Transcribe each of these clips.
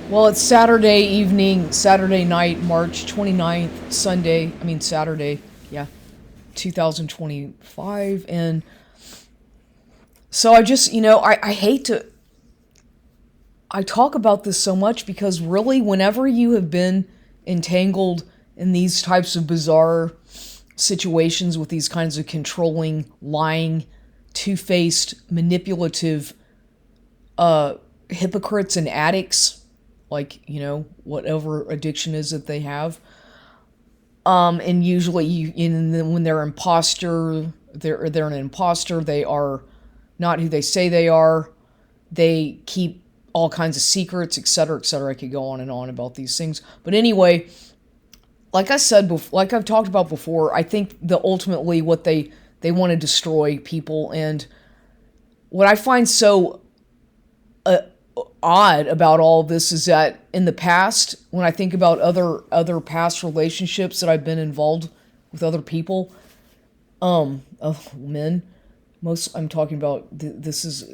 Well, it's Saturday evening, Saturday night, March 29th, Saturday, yeah, 2025. And so I just, I hate to, I talk about this so much because really, whenever you have been entangled in these types of bizarre situations with these kinds of controlling, lying, two faced, manipulative hypocrites and addicts, like, whatever addiction is that they have. And usually, when they're imposter, they're an imposter. They are not who they say they are. They keep all kinds of secrets, etc., etc. I could go on and on about these things, but anyway, like I said, like I've talked about before, I think that ultimately what they want to destroy people, and what I find so uh, odd about all of this is that in the past, when I think about other past relationships that I've been involved with other people, of men, most I'm talking about this is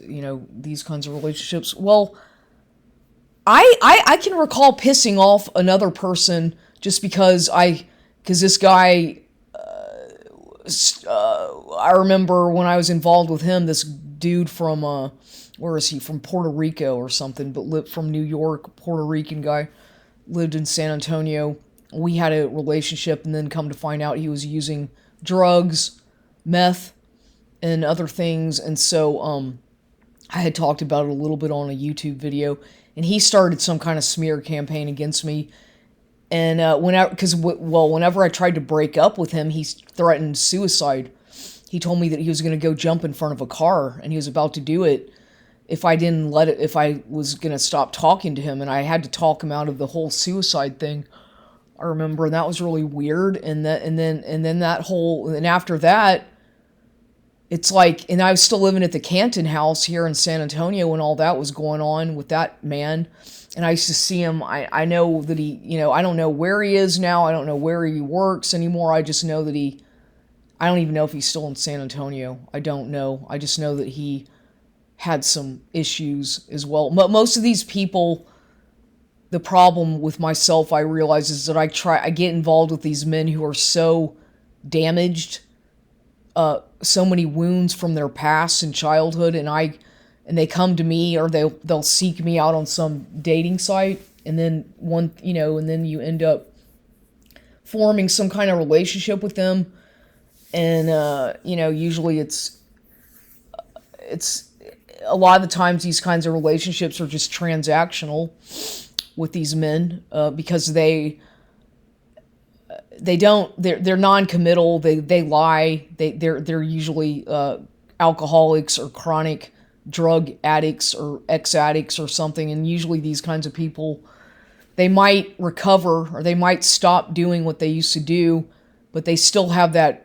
these kinds of relationships. Well, I can recall pissing off another person just because this guy, I remember when I was involved with him, this dude from where is he from, Puerto Rico or something, but lived from New York, Puerto Rican guy, lived in San Antonio. We had a relationship, and then come to find out he was using drugs, meth, and other things. And so I had talked about it a little bit on a YouTube video, and he started some kind of smear campaign against me. And whenever I tried to break up with him, he threatened suicide. He told me that he was going to go jump in front of a car, and he was about to do it if I was going to stop talking to him, and I had to talk him out of the whole suicide thing. I remember, and that was really weird. And after that, it's like, and I was still living at the Canton House here in San Antonio when all that was going on with that man. And I used to see him. I know that I don't know where he is now. I don't know where he works anymore. I just know that I don't even know if he's still in San Antonio. I don't know. I just know that he had some issues as well. But most of these people, the problem with myself, I realize, is that I get involved with these men who are so damaged, so many wounds from their past and childhood, and they come to me, or they'll seek me out on some dating site, and then and then you end up forming some kind of relationship with them. And usually it's a lot of the times these kinds of relationships are just transactional with these men, because they're non-committal. They lie. They're usually alcoholics or chronic drug addicts or ex-addicts or something. And usually these kinds of people, they might recover, or they might stop doing what they used to do, but they still have that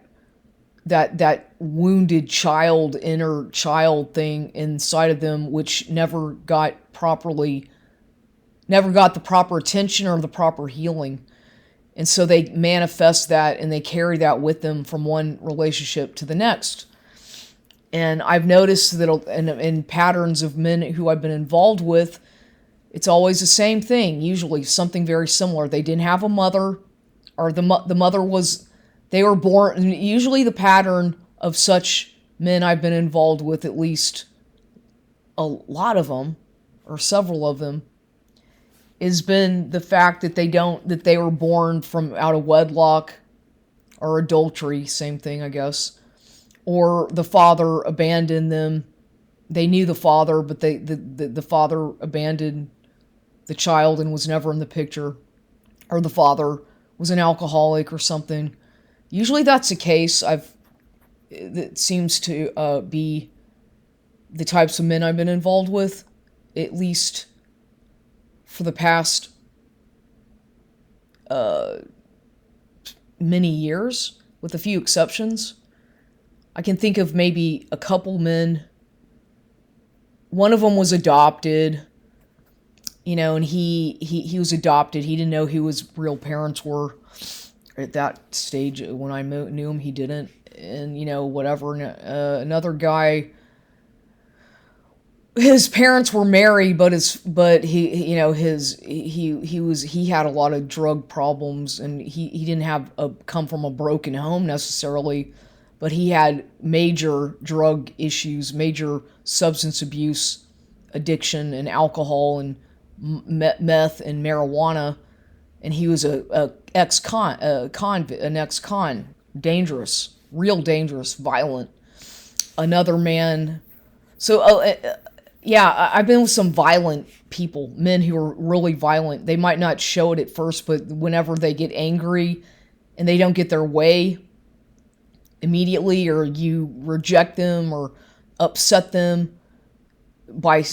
wounded child, inner child thing inside of them, which never got the proper attention or the proper healing. And so they manifest that, and they carry that with them from one relationship to the next. And I've noticed that in patterns of men who I've been involved with, it's always the same thing, usually something very similar. They didn't have a mother, or the mother was, they were born, usually the pattern of such men I've been involved with, at least a lot of them, or several of them, has been the fact that they were born from out of wedlock, or adultery, same thing, I guess, or the father abandoned them. They knew the father, but the father abandoned the child and was never in the picture, or the father was an alcoholic or something. Usually that's the case. It seems to be the types of men I've been involved with, at least for the past many years, with a few exceptions. I can think of maybe a couple men. One of them was adopted, and he was adopted. He didn't know who his real parents were at that stage. When I knew him, he didn't. And, whatever. Another guy his parents were married, but he, you know, he had a lot of drug problems, and he didn't have come from a broken home necessarily, but he had major drug issues, major substance abuse, addiction, and alcohol, and meth and marijuana, and he was a an ex-con, dangerous, real dangerous, violent. Another man. So, yeah, I've been with some violent people, men who are really violent. They might not show it at first, but whenever they get angry and they don't get their way immediately, or you reject them or upset them by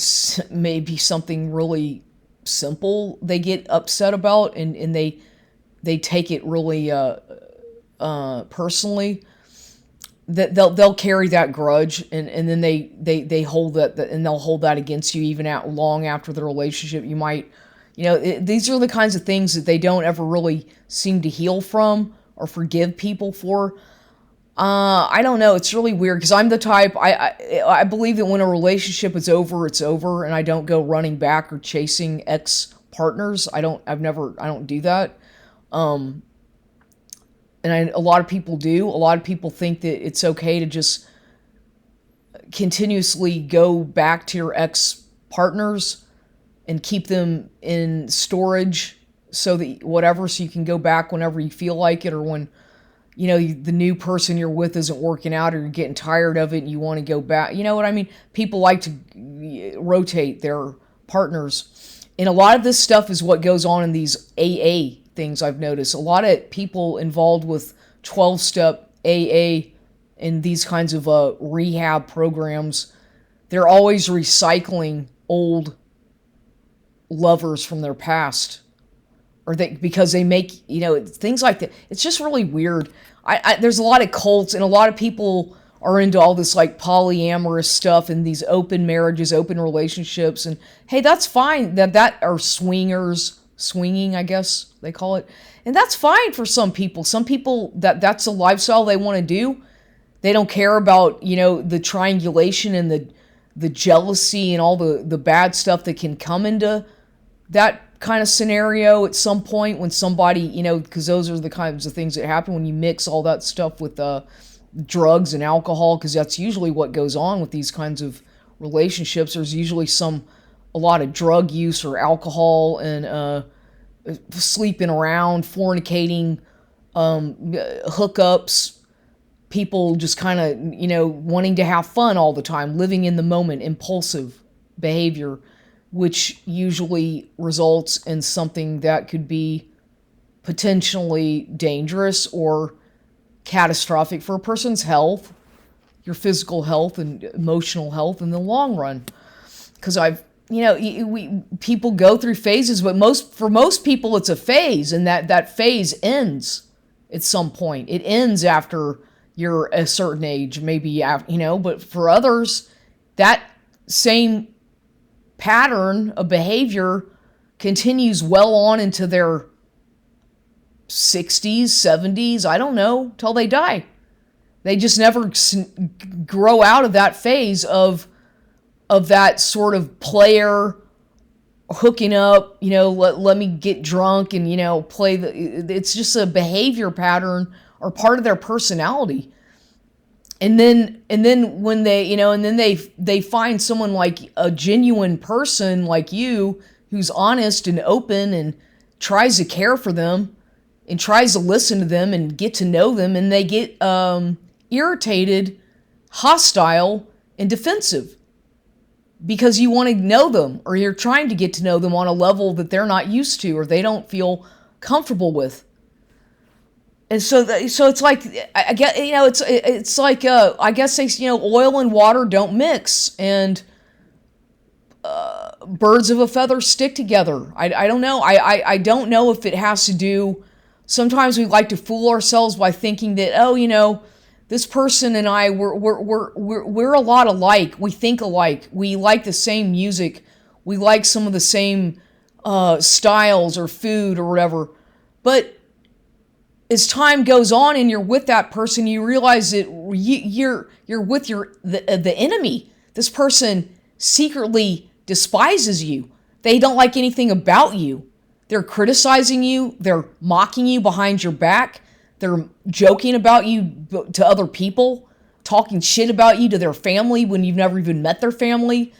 maybe something really simple, they get upset about, and they take it really personally. That they'll carry that grudge, and then they hold that, and they'll hold that against you even long after the relationship. You might, you know, these are the kinds of things that they don't ever really seem to heal from or forgive people for. I don't know. It's really weird, because I'm the type, I believe that when a relationship is over, it's over, and I don't go running back or chasing ex partners. I don't do that. And a lot of people do. A lot of people think that it's okay to just continuously go back to your ex-partners and keep them in storage so that whatever, so you can go back whenever you feel like it, or when, you know, the new person you're with isn't working out, or you're getting tired of it and you want to go back. You know what I mean? People like to rotate their partners. And a lot of this stuff is what goes on in these AA things. I've noticed a lot of people involved with 12-step AA and these kinds of rehab programs, they're always recycling old lovers from their past, or because they make, you know, things like that. It's just really weird. There's a lot of cults, and a lot of people are into all this like polyamorous stuff and these open marriages, open relationships, and hey, that's fine. That are swinging, I guess they call it. And that's fine for some people. Some people, that's a lifestyle they want to do. They don't care about, you know, the triangulation and the jealousy and all the bad stuff that can come into that kind of scenario at some point when somebody, you know, because those are the kinds of things that happen when you mix all that stuff with drugs and alcohol, because that's usually what goes on with these kinds of relationships. There's usually a lot of drug use or alcohol, and sleeping around, fornicating, hookups, people just kind of, you know, wanting to have fun all the time, living in the moment, impulsive behavior, which usually results in something that could be potentially dangerous or catastrophic for a person's health, your physical health and emotional health in the long run. Because people go through phases, but for most people it's a phase, and that phase ends at some point. It ends after you're a certain age, maybe after, you know, but for others, that same pattern of behavior continues well on into their 60s, 70s, I don't know, till they die. They just never grow out of that phase of that sort of player hooking up, you know, let me get drunk and, you know, play it's just a behavior pattern or part of their personality. And then when they, you know, and then they find someone like a genuine person like you, who's honest and open and tries to care for them and tries to listen to them and get to know them, and they get irritated, hostile, and defensive because you want to know them, or you're trying to get to know them on a level that they're not used to or they don't feel comfortable with. And so it's like, I get, you know, it's like, I guess they, you know, oil and water don't mix, and birds of a feather stick together. I don't know. I don't know if it has to do, sometimes we like to fool ourselves by thinking that, oh, you know, this person and I, we're a lot alike. We think alike. We like the same music. We like some of the same styles or food or whatever. But as time goes on and you're with that person, you realize that you're with the enemy. This person secretly despises you. They don't like anything about you. They're criticizing you. They're mocking you behind your back. They're joking about you to other people, talking shit about you to their family when you've never even met their family.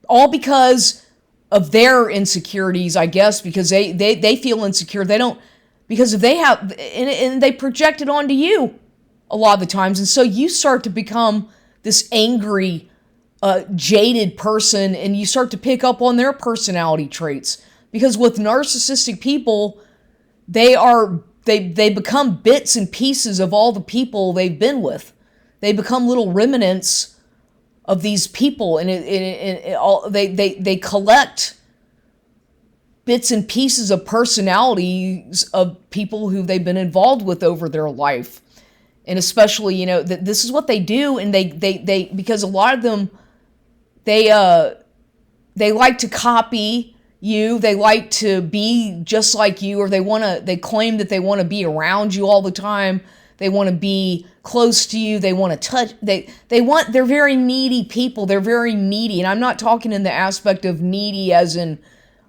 All because of their insecurities, I guess, because they feel insecure. They don't, because if they have, and they project it onto you a lot of the times. And so you start to become this angry, jaded person, and you start to pick up on their personality traits. Because with narcissistic people, they become bits and pieces of all the people they've been with. They become little remnants of these people, and they collect bits and pieces of personalities of people who they've been involved with over their life. And especially, you know, this is what they do, and they because a lot of them, they like to copy you, they like to be just like you, or they claim that they want to be around you all the time. They want to be close to you. They want to touch. They're very needy people. They're very needy, and I'm not talking in the aspect of needy as in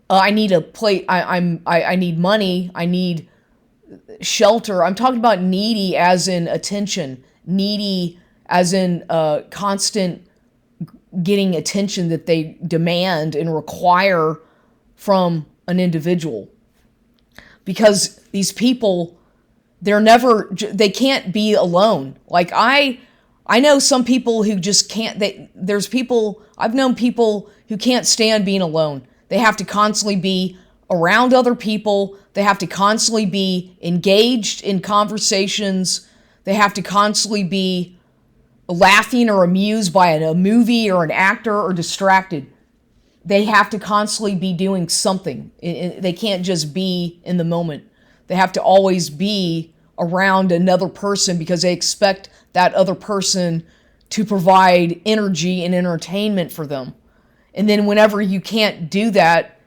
I need a plate. I need money. I need shelter. I'm talking about needy as in attention. Needy as in constant getting attention that they demand and require from an individual. Because these people, they can't be alone. Like I know some people who just can't, I've known people who can't stand being alone. They have to constantly be around other people. They have to constantly be engaged in conversations. They have to constantly be laughing or amused by a movie or an actor or distracted. They have to constantly be doing something. They can't just be in the moment. They have to always be around another person because they expect that other person to provide energy and entertainment for them. And then whenever you can't do that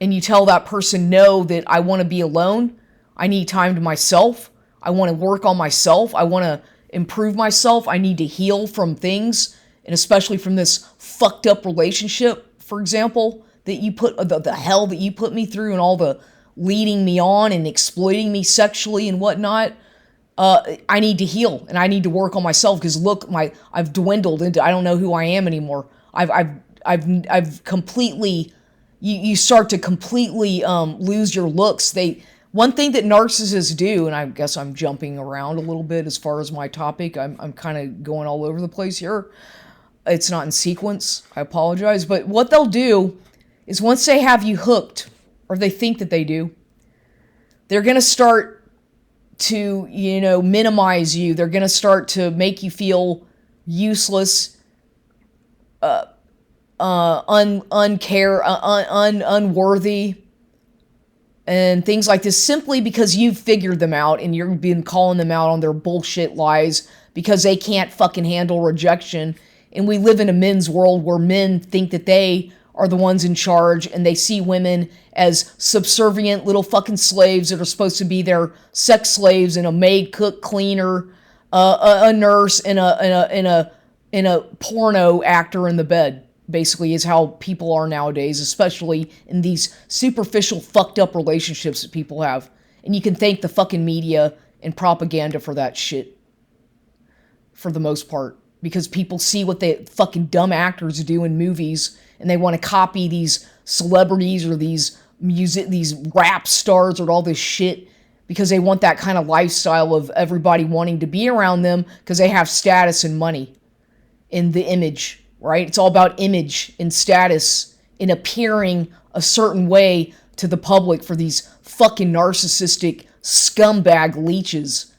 and you tell that person, no, that I want to be alone, I need time to myself, I want to work on myself, I want to improve myself, I need to heal from things, and especially from this fucked up relationship, for example, that you put, the hell that you put me through and all the leading me on and exploiting me sexually and whatnot. I need to heal and I need to work on myself because look, I've dwindled into, I don't know who I am anymore. I've completely, you start to completely lose your looks. One thing that narcissists do, and I guess I'm jumping around a little bit as far as my topic. I'm kind of going all over the place here. It's not in sequence. I apologize. But what they'll do is once they have you hooked, or they think that they do, they're going to start to, minimize you. They're going to start to make you feel useless, unworthy, and things like this, simply because you've figured them out and you've been calling them out on their bullshit lies because they can't fucking handle rejection. And we live in a men's world where men think that they are the ones in charge, and they see women as subservient little fucking slaves that are supposed to be their sex slaves, and a maid, cook, cleaner, a nurse, and a porno actor in the bed. Basically, is how people are nowadays, especially in these superficial, fucked up relationships that people have. And you can thank the fucking media and propaganda for that shit, for the most part, because people see what the fucking dumb actors do in movies, and they want to copy these celebrities or these rap stars or all this shit because they want that kind of lifestyle of everybody wanting to be around them because they have status and money in the image, right? It's all about image and status and appearing a certain way to the public for these fucking narcissistic scumbag leeches.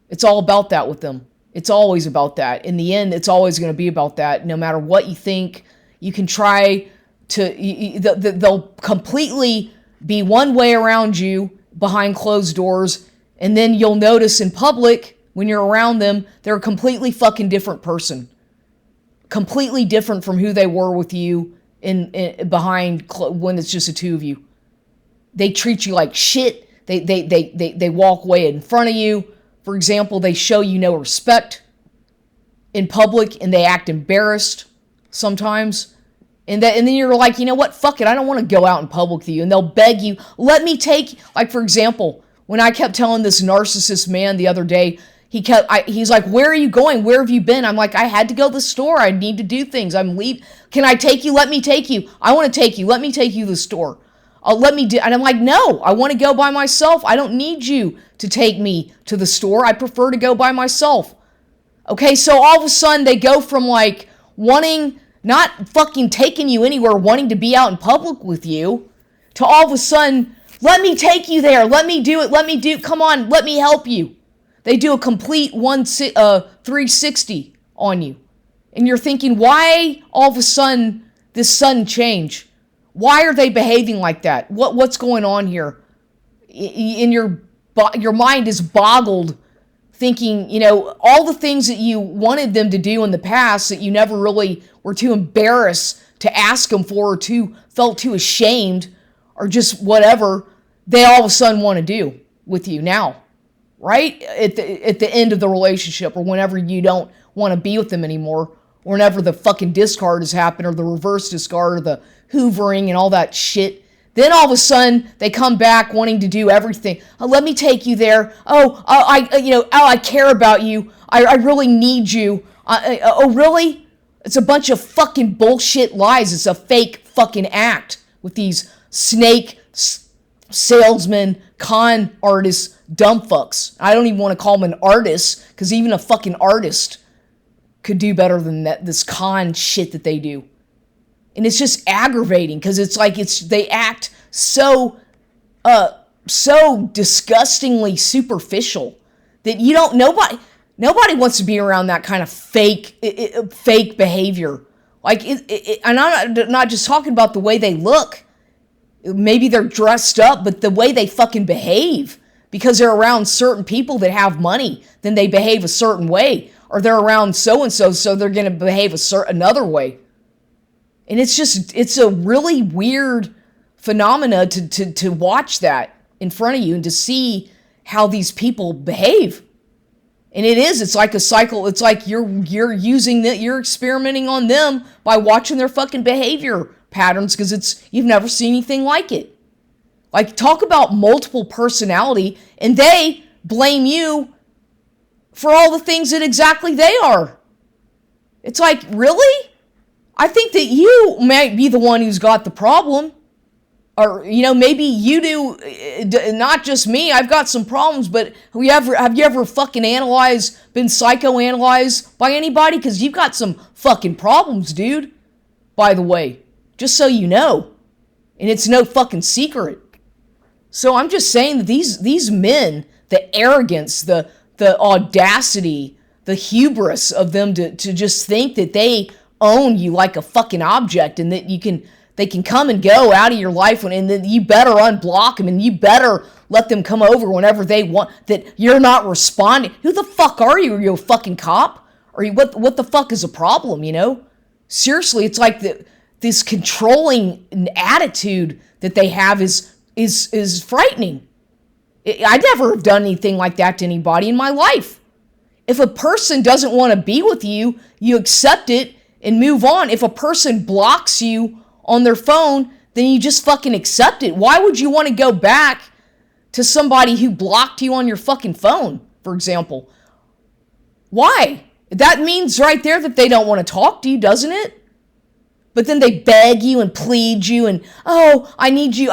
It's all about that with them. It's always about that. In the end, it's always going to be about that. No matter what you think, you can try to, they'll completely be one way around you behind closed doors, and then you'll notice in public, when you're around them, they're a completely fucking different person. Completely different from who they were with you behind when it's just the two of you. They treat you like shit. They walk away in front of you. For example, they show you no respect in public, and they act embarrassed sometimes. And then you're like, you know what? Fuck it. I don't want to go out in public with you. And they'll beg you, let me take, like, for example, when I kept telling this narcissist man the other day, he's like, where are you going? Where have you been? I'm like, I had to go to the store. I need to do things. I'm leave. Can I take you? Let me take you. I want to take you. Let me take you to the store. And I'm like, no, I want to go by myself. I don't need you to take me to the store. I prefer to go by myself. Okay, so all of a sudden they go from like wanting, not fucking taking you anywhere, wanting to be out in public with you, to all of a sudden, let me take you there. Let me do it. Come on, let me help you. They do a complete 360 on you. And you're thinking, why all of a sudden this sudden change? Why are they behaving like that? What's going on here? In your mind is boggled, thinking, you know, all the things that you wanted them to do in the past that you never really were too embarrassed to ask them for, or felt too ashamed, or just whatever, they all of a sudden want to do with you now, right? At the end of the relationship, or whenever you don't want to be with them anymore, or whenever the fucking discard has happened, or the reverse discard, or the hoovering and all that shit. Then all of a sudden they come back wanting to do everything. Oh, let me take you there. I care about you. I really need you. Oh, really? It's a bunch of fucking bullshit lies. It's a fake fucking act with these snake salesmen, con artists, dumb fucks. I don't even want to call them an artist, because even a fucking artist could do better than this con shit that they do. And it's just aggravating, because it's like they act so disgustingly superficial that nobody wants to be around that kind of fake behavior. Like, and I'm not just talking about the way they look. Maybe they're dressed up, but the way they fucking behave, because they're around certain people that have money, then they behave a certain way, or they're around so-and-so, so they're going to behave another way. And it's a really weird phenomena to watch that in front of you and to see how these people behave. And it's like a cycle. It's like you're experimenting on them by watching their fucking behavior patterns, because you've never seen anything like it. Like, talk about multiple personality, and they blame you for all the things that exactly they are. It's like, really? I think that you might be the one who's got the problem. Or, you know, maybe you do, not just me. I've got some problems, but have you ever fucking been psychoanalyzed by anybody? Because you've got some fucking problems, dude. By the way, just so you know. And it's no fucking secret. So I'm just saying that these men, the arrogance, the audacity, the hubris of them to just think that they own you like a fucking object, and that they can come and go out of your life, and then you better unblock them, and you better let them come over whenever they want, that you're not responding. Who the fuck are you? Are you a fucking cop? Or what the fuck is a problem, you know? Seriously, it's like this controlling attitude that they have is frightening. I never have done anything like that to anybody in my life. If a person doesn't want to be with you, you accept it and move on. If a person blocks you on their phone, then you just fucking accept it. Why would you want to go back to somebody who blocked you on your fucking phone, for example? Why? That means right there that they don't want to talk to you, doesn't it? But then they beg you and plead you and, oh, I need you.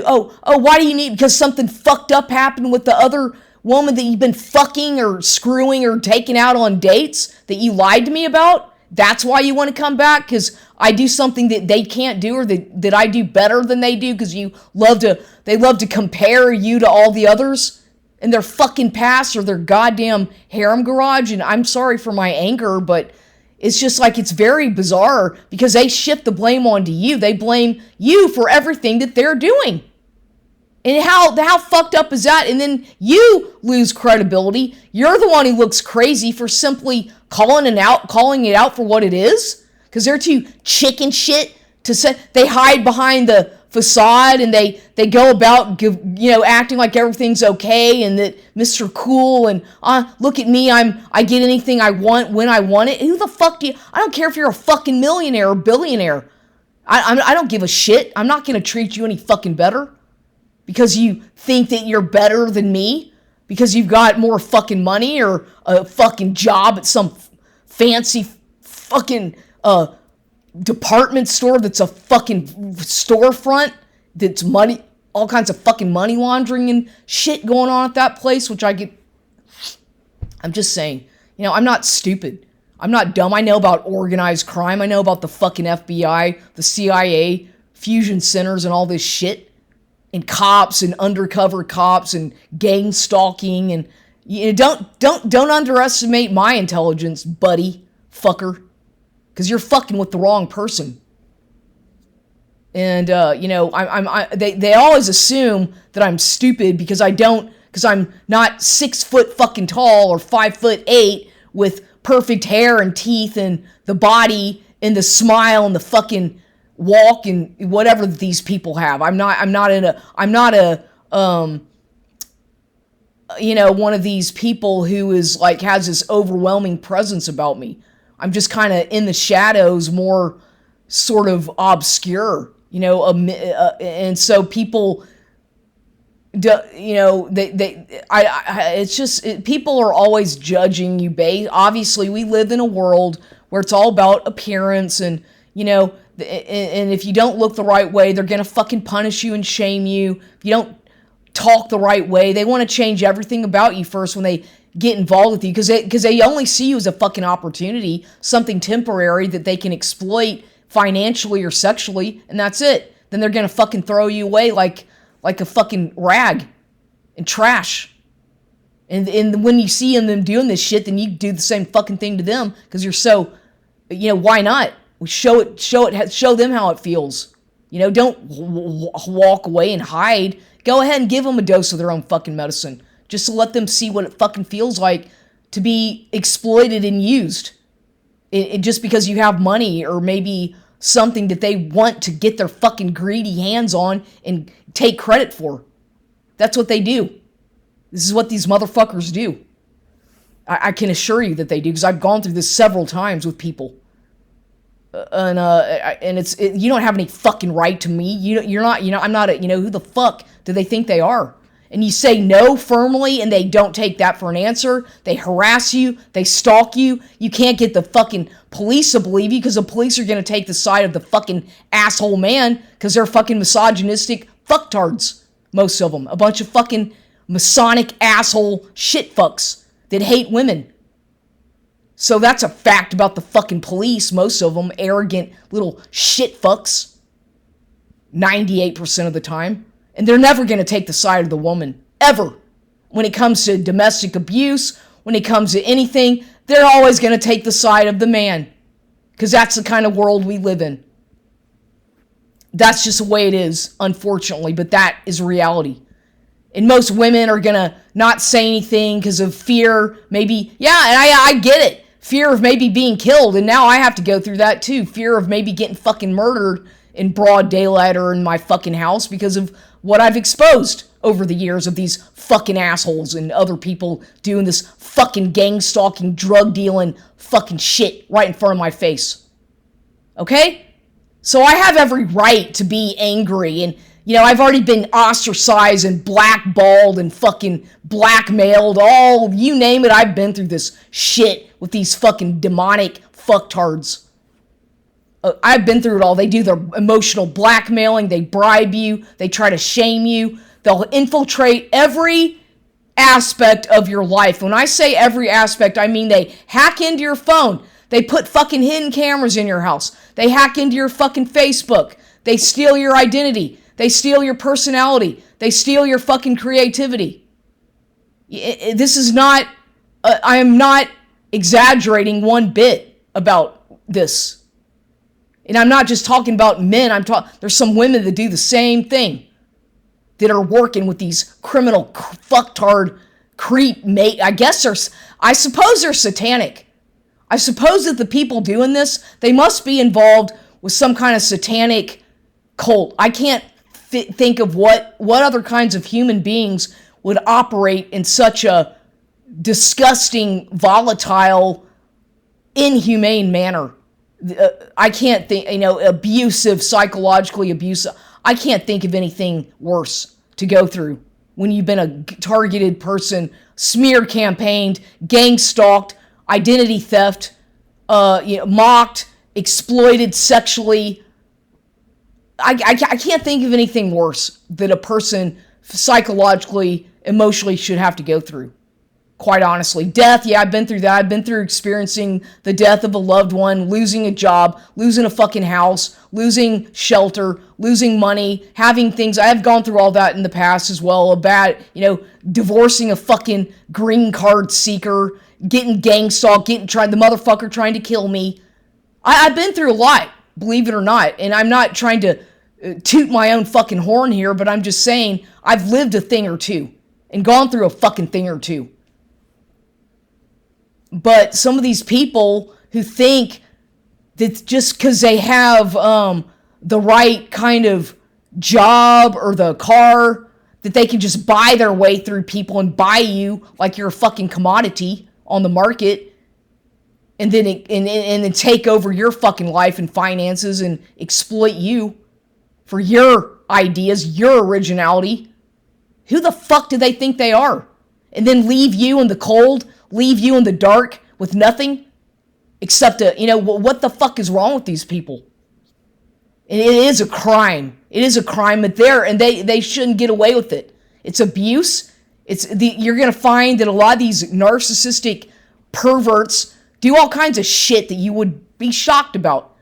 Oh, why do you need? Because something fucked up happened with the other woman that you've been fucking or screwing or taking out on dates that you lied to me about? That's why you want to come back? Because I do something that they can't do, or that I do better than they do, because they love to compare you to all the others in their fucking past or their goddamn harem garage. And I'm sorry for my anger, but it's just like, it's very bizarre, because they shift the blame onto you. They blame you for everything that they're doing. And how fucked up is that? And then you lose credibility. You're the one who looks crazy for simply calling it out for what it is. Because they're too chicken shit to say. They hide behind the facade, and they go about, acting like everything's okay, and that Mr. Cool, and look at me, I get anything I want when I want it. Who the fuck I don't care if you're a fucking millionaire or billionaire. I don't give a shit. I'm not going to treat you any fucking better because you think that you're better than me, because you've got more fucking money or a fucking job at some fancy fucking department store that's a fucking storefront that's money, all kinds of fucking money laundering and shit going on at that place, which I get. I'm just saying, I'm not stupid. I'm not dumb. I know about organized crime. I know about the fucking FBI, the CIA, fusion centers and all this shit, and cops and undercover cops and gang stalking, and don't underestimate my intelligence, buddy, fucker, because you're fucking with the wrong person. And they always assume that I'm stupid because I'm not 6 foot fucking tall or 5'8" with perfect hair and teeth and the body and the smile and the fucking walk and whatever these people have. I'm not one of these people who is like has this overwhelming presence about me. I'm just kind of in the shadows, more sort of obscure, and so people, people are always judging you. Obviously, we live in a world where it's all about appearance, and and if you don't look the right way, they're gonna fucking punish you and shame you. If you don't talk the right way, they want to change everything about you first when they get involved with you, because they only see you as a fucking opportunity, something temporary that they can exploit financially or sexually, and that's it. Then they're gonna fucking throw you away like a fucking rag and trash. And when you see them doing this shit, then you do the same fucking thing to them because you're so, why not? Show them how it feels. Don't walk away and hide. Go ahead and give them a dose of their own fucking medicine just to let them see what it fucking feels like to be exploited and used. Just because you have money or maybe something that they want to get their fucking greedy hands on and take credit for. That's what they do. This is what these motherfuckers do. I can assure you that they do, because I've gone through this several times with people. And you don't have any fucking right to me. You're not, I'm not who the fuck do they think they are? And you say no firmly, and they don't take that for an answer. They harass you. They stalk you. You can't get the fucking police to believe you, because the police are going to take the side of the fucking asshole man, because they're fucking misogynistic fucktards, most of them. A bunch of fucking Masonic asshole shit fucks that hate women. So that's a fact about the fucking police, most of them arrogant little shit fucks, 98% of the time. And they're never going to take the side of the woman, ever. When it comes to domestic abuse, when it comes to anything, they're always going to take the side of the man. Because that's the kind of world we live in. That's just the way it is, unfortunately, but that is reality. And most women are going to not say anything because of fear, maybe. Yeah, and I get it. Fear of maybe being killed, and now I have to go through that too. Fear of maybe getting fucking murdered in broad daylight or in my fucking house because of what I've exposed over the years of these fucking assholes and other people doing this fucking gang stalking, drug dealing fucking shit right in front of my face. Okay? So I have every right to be angry, and I've already been ostracized and blackballed and fucking blackmailed, all, you name it, I've been through this shit with these fucking demonic fucktards. I've been through it all. They do their emotional blackmailing. They bribe you. They try to shame you. They'll infiltrate every aspect of your life. When I say every aspect, I mean they hack into your phone. They put fucking hidden cameras in your house. They hack into your fucking Facebook. They steal your identity. They steal your personality. They steal your fucking creativity. This is not, I am not exaggerating one bit about this. And I'm not just talking about men. There's some women that do the same thing, that are working with these criminal fucktard creep mate. I suppose they're satanic. I suppose that the people doing this, they must be involved with some kind of satanic cult. I can't think of what other kinds of human beings would operate in such a disgusting, volatile, inhumane manner. I can't think, abusive, psychologically abusive. I can't think of anything worse to go through when you've been a targeted person, smear campaigned, gang stalked, identity theft, mocked, exploited sexually. I can't think of anything worse that a person psychologically, emotionally should have to go through. Quite honestly. Death, yeah, I've been through that. I've been through experiencing the death of a loved one, losing a job, losing a fucking house, losing shelter, losing money, having things. I have gone through all that in the past as well. Divorcing a fucking green card seeker, getting gang stalked, the motherfucker trying to kill me. I've been through a lot, believe it or not. And I'm not trying to toot my own fucking horn here, but I'm just saying I've lived a thing or two and gone through a fucking thing or two. But some of these people who think that just because they have the right kind of job or the car, that they can just buy their way through people and buy you like you're a fucking commodity on the market, and then take over your fucking life and finances and exploit you for your ideas, your originality. Who the fuck do they think they are? And then leave you in the cold, leave you in the dark with nothing except what the fuck is wrong with these people? And it is a crime. It is a crime, but they shouldn't get away with it. It's abuse. You're going to find that a lot of these narcissistic perverts do all kinds of shit that you would be shocked about.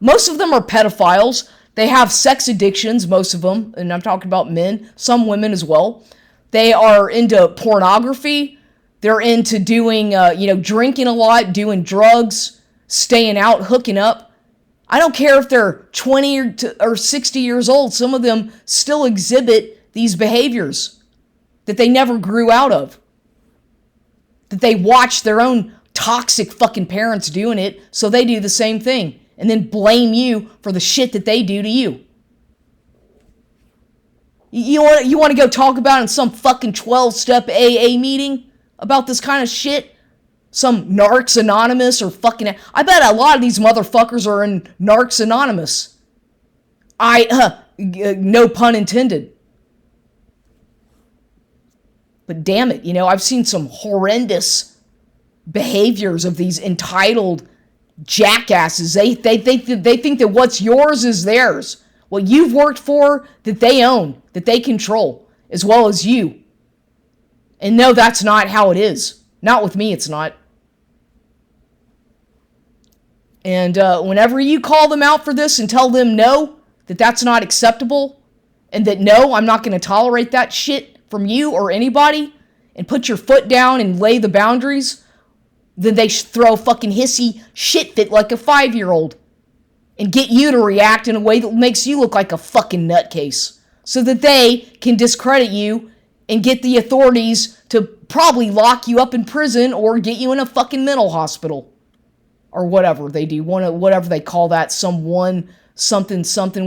Most of them are pedophiles. They have sex addictions, most of them, and I'm talking about men, some women as well. They are into pornography. They're into doing, drinking a lot, doing drugs, staying out, hooking up. I don't care if they're 20 or 60 years old. Some of them still exhibit these behaviors that they never grew out of. That they watch their own toxic fucking parents doing it, so they do the same thing. And then blame you for the shit that they do to you. You want to go talk about in some fucking 12-step AA meeting about this kind of shit? Some Narcs Anonymous or fucking... I bet a lot of these motherfuckers are in Narcs Anonymous. No pun intended. But damn it, I've seen some horrendous behaviors of these entitled jackasses. They think that what's yours is theirs. What you've worked for, that they own, that they control, as well as you. And no, that's not how it is. Not with me, it's not. And whenever you call them out for this and tell them no, that that's not acceptable, and that no, I'm not going to tolerate that shit from you or anybody, and put your foot down and lay the boundaries, then they throw fucking hissy shit fit like a 5-year-old and get you to react in a way that makes you look like a fucking nutcase so that they can discredit you and get the authorities to probably lock you up in prison or get you in a fucking mental hospital or whatever they do, whatever they call that, something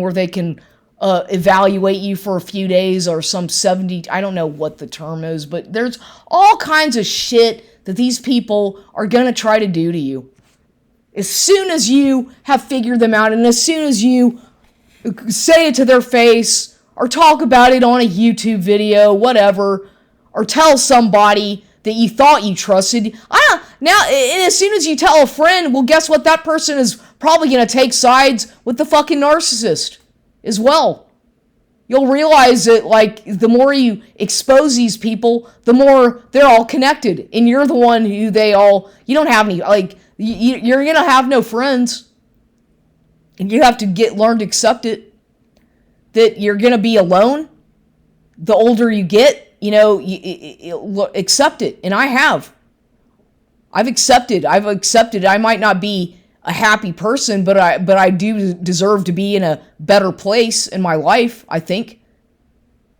where they can evaluate you for a few days or some 70, I don't know what the term is, but there's all kinds of shit that these people are going to try to do to you. As soon as you have figured them out and as soon as you say it to their face or talk about it on a YouTube video, whatever, or tell somebody that you thought you trusted. As soon as you tell a friend, well, guess what? That person is probably going to take sides with the fucking narcissist as well. You'll realize that, the more you expose these people, the more they're all connected. And you're the one who you don't have any, you're going to have no friends. And you have to learn to accept it. That you're going to be alone. The older you get, you accept it. And I have. I've accepted. I might not be a happy person, but I do deserve to be in a better place in my life, I think.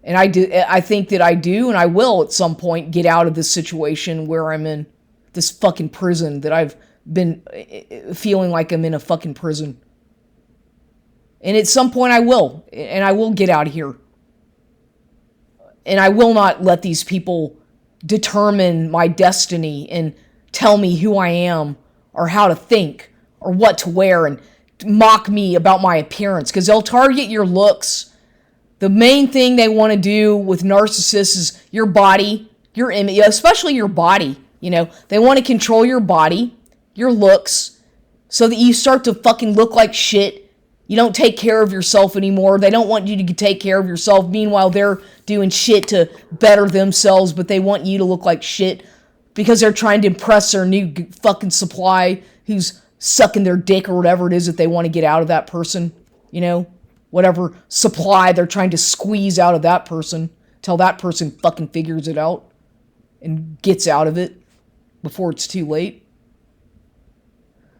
And I think that I do, and I will at some point get out of this situation where I'm in this fucking prison that I've been feeling like I'm in a fucking prison. And at some point I will, and I will get out of here. And I will not let these people determine my destiny and tell me who I am or how to think or what to wear and mock me about my appearance, because they'll target your looks. The main thing they want to do with narcissists is your body, your image, especially your body. You know, they want to control your body, your looks, so that you start to fucking look like shit. You don't take care of yourself anymore. They don't want you to take care of yourself. Meanwhile, they're doing shit to better themselves, but they want you to look like shit because they're trying to impress their new fucking supply who's sucking their dick or whatever it is that they want to get out of that person. You know, whatever supply they're trying to squeeze out of that person till that person fucking figures it out and gets out of it before it's too late.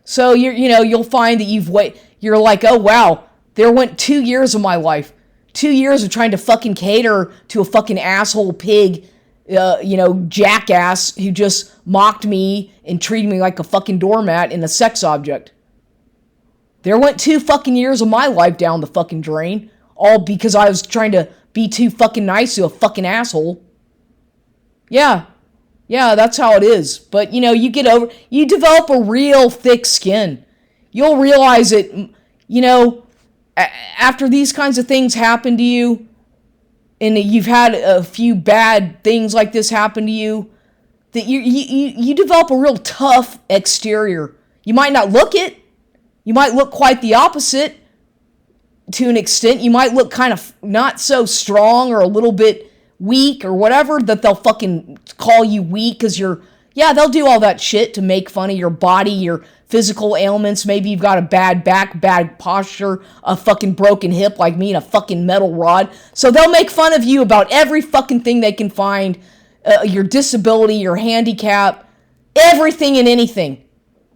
So you'll find that you're like, oh wow, there went 2 years of my life. 2 years of trying to fucking cater to a fucking asshole pig, jackass who just mocked me and treated me like a fucking doormat and a sex object. There went 2 fucking years of my life down the fucking drain, all because I was trying to be too fucking nice to a fucking asshole. Yeah, that's how it is. But, you develop a real thick skin. You'll realize it, after these kinds of things happen to you, and you've had a few bad things like this happen to you, that you develop a real tough exterior. You might not look it. You might look quite the opposite to an extent. You might look kind of not so strong or a little bit weak or whatever, that they'll fucking call you weak because they'll do all that shit to make fun of your body, your physical ailments. Maybe you've got a bad back, bad posture, a fucking broken hip like me, and a fucking metal rod. So they'll make fun of you about every fucking thing they can find, your disability, your handicap, everything and anything,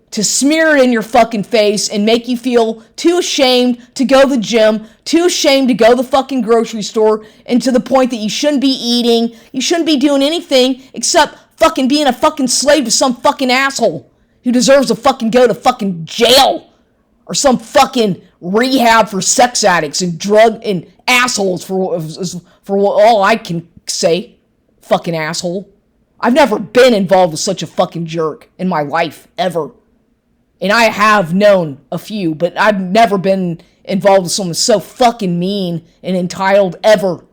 to smear it in your fucking face and make you feel too ashamed to go to the gym, too ashamed to go to the fucking grocery store, and to the point that you shouldn't be eating, you shouldn't be doing anything except fucking being a fucking slave to some fucking asshole who deserves to fucking go to fucking jail or some fucking rehab for sex addicts and drug and assholes for all I can say. Fucking asshole. I've never been involved with such a fucking jerk in my life, ever. And I have known a few, but I've never been involved with someone so fucking mean and entitled ever.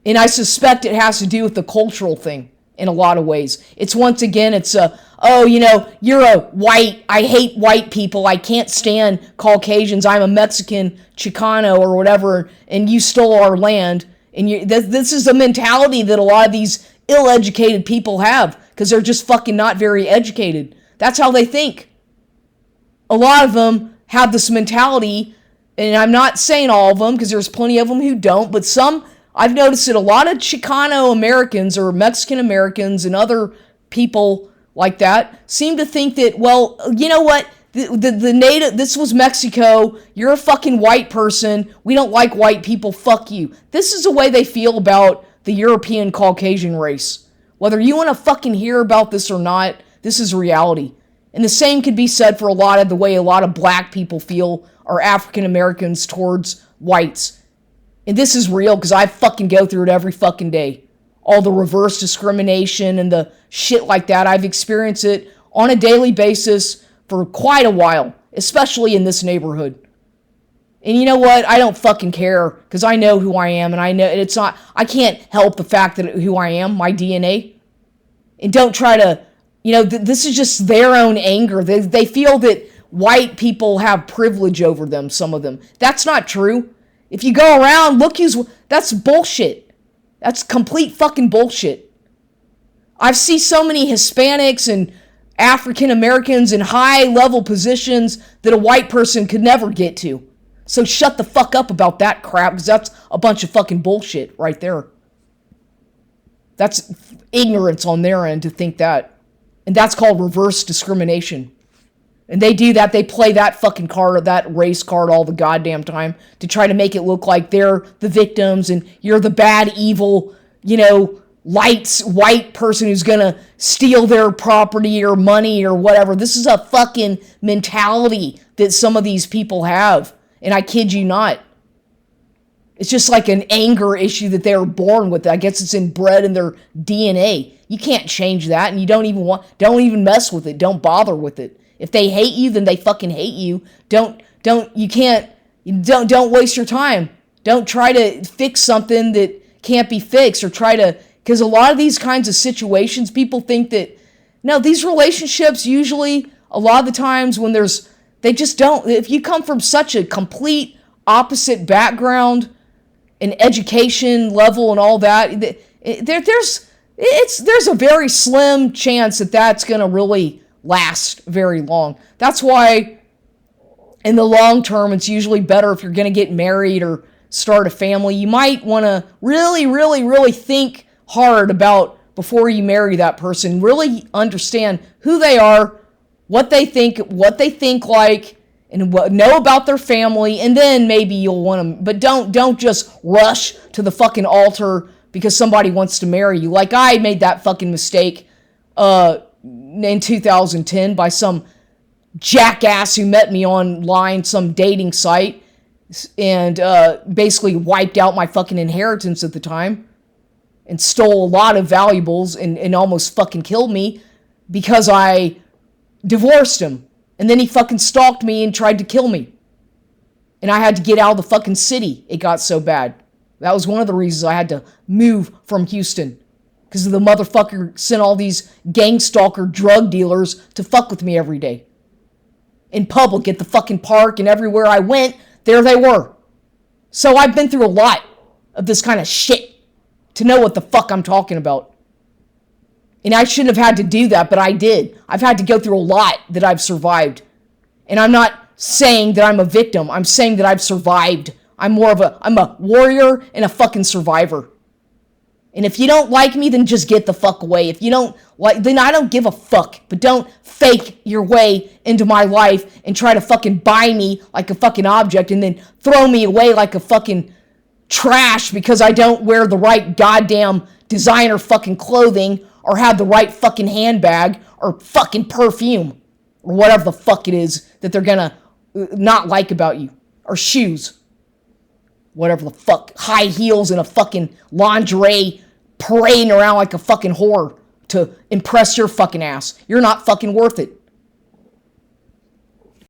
And I suspect it has to do with the cultural thing in a lot of ways. It's once again, you're a white, I hate white people, I can't stand Caucasians, I'm a Mexican, Chicano or whatever, and you stole our land. And this is a mentality that a lot of these ill-educated people have, because they're just fucking not very educated. That's how they think. A lot of them have this mentality, and I'm not saying all of them, because there's plenty of them who don't, but some, I've noticed that a lot of Chicano Americans or Mexican Americans and other people like that seem to think that, well, you know what, the native, this was Mexico, you're a fucking white person, we don't like white people, fuck you. This is the way they feel about the European Caucasian race. Whether you want to fucking hear about this or not, this is reality. And the same could be said for the way a lot of black people feel, or African Americans towards whites. And this is real, because I fucking go through it every fucking day. All the reverse discrimination and the shit like that, I've experienced it on a daily basis for quite a while, especially in this neighborhood. And you know what? I don't fucking care, because I know who I am, and I know it's not, I can't help the fact that who I am, my DNA. And don't try to, this is just their own anger. They feel that white people have privilege over them, some of them. That's not true. If you go around, that's bullshit. That's complete fucking bullshit. I've seen so many Hispanics and African Americans in high level positions that a white person could never get to. So shut the fuck up about that crap, because that's a bunch of fucking bullshit right there. That's ignorance on their end to think that. And that's called reverse discrimination. And they do that. They play that fucking card, that race card all the goddamn time to try to make it look like they're the victims and you're the bad, evil, white person who's gonna steal their property or money or whatever. This is a fucking mentality that some of these people have. And I kid you not. It's just like an anger issue that they were born with. I guess it's inbred in their DNA. You can't change that, and you don't even mess with it. Don't bother with it. If they hate you, then they fucking hate you. Don't waste your time. Don't try to fix something that can't be fixed, or try to, because a lot of these kinds of situations, people think that, no, these relationships usually, a lot of the times when they just don't, if you come from such a complete opposite background and education level and all that, there's a very slim chance that that's going to really last very long. That's why in the long term, it's usually better if you're going to get married or start a family. You might want to really, really, really think hard about before you marry that person. Really understand who they are, what they think like, and know about their family, and then maybe you'll want them. But don't just rush to the fucking altar because somebody wants to marry you. Like I made that fucking mistake in 2010 by some jackass who met me online, some dating site, and basically wiped out my fucking inheritance at the time and stole a lot of valuables and almost fucking killed me because I divorced him. And then he fucking stalked me and tried to kill me. And I had to get out of the fucking city. It got so bad. That was one of the reasons I had to move from Houston. Because the motherfucker sent all these gang stalker drug dealers to fuck with me every day. In public, at the fucking park, and everywhere I went, there they were. So I've been through a lot of this kind of shit to know what the fuck I'm talking about. And I shouldn't have had to do that, but I did. I've had to go through a lot that I've survived. And I'm not saying that I'm a victim. I'm saying that I've survived. I'm a warrior and a fucking survivor. And if you don't like me, then just get the fuck away. If you don't like, then I don't give a fuck. But don't fake your way into my life and try to fucking buy me like a fucking object and then throw me away like a fucking trash because I don't wear the right goddamn designer fucking clothing or have the right fucking handbag or fucking perfume or whatever the fuck it is that they're gonna not like about you, or shoes, whatever the fuck, high heels and a fucking lingerie parading around like a fucking whore to impress your fucking ass. You're not fucking worth it.